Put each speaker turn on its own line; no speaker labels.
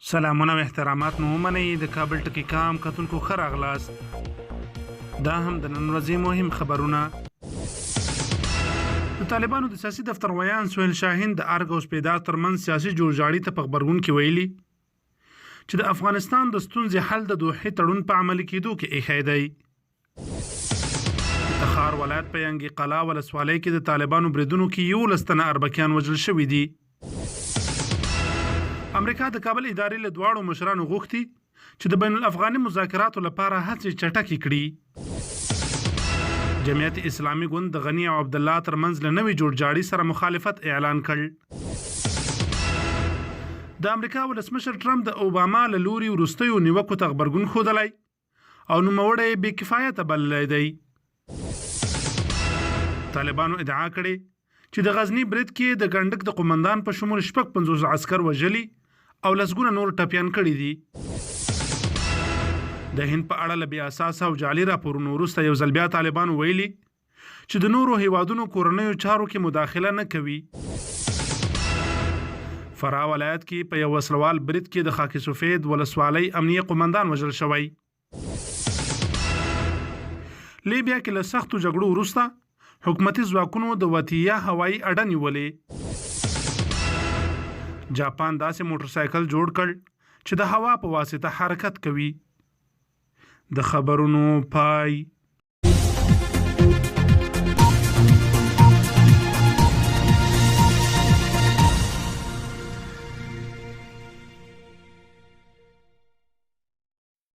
سلامونه او احترامات مو ومنئ د کابل ټکی کام کتونکو ښه راغلاست. دا هم د نن ورځې مهم خبرونه. د طالبانو د سیاسي دفتر ویان سهیل شاهین د ارګ او سپیدار ترمنځ سیاسي جوړجاړي ته په خبرګون کې ویلي چې د افغانستان د ستونزې حل د دوحې تړون په عملي کېدو کې ایښی دی. د تخار ولایت په ینګي قلعه ولسوالۍ کې د طالبانو بریدونو کې 11 تنه اربکیان وژل شوي دي. امریکا د کابل ادارې له دواړو مشرانو غوښتي چې د بین الافغاني مذاکراتو لپاره هڅې چټکې کړي. جمعیت اسلامي ګوند د غنی او عبدالله ترمنځ له نوې جوړجاړي سره مخالفت اعلان کړ. د امریکا ولسمشر ټرمپ د اوباما له لوري وروستیو نیوکو ته غبرګون ښودلی او نوموړی بې کفایته بللی دی. طالبانو ادعا کړې چې د غزني برید کې د ګنډک د قومندان په شمول 50 عسکر وژلي او لسګونه نور ټپیان کړي دي. د هند په اړه له بې اساسه او جعلي راپورونو وروسته یو ځل بیا طالبانو ویلي چې د نورو هیوادونو کورنیو چارو کې مداخله نه کوي. فراه ولایت کې په یو وسلوال برید کې د خاک سفید ولسوالۍ امنیه قومندان وژل شوی. لیبیا کې له سختو جګړو وروسته حکومتي ځواکونو د وتیه هوایي اډه نیولې. جاپان داسې موټر سایکل جوړ کړ چې د هوا په واسطه حرکت کوي. د خبرونو پای.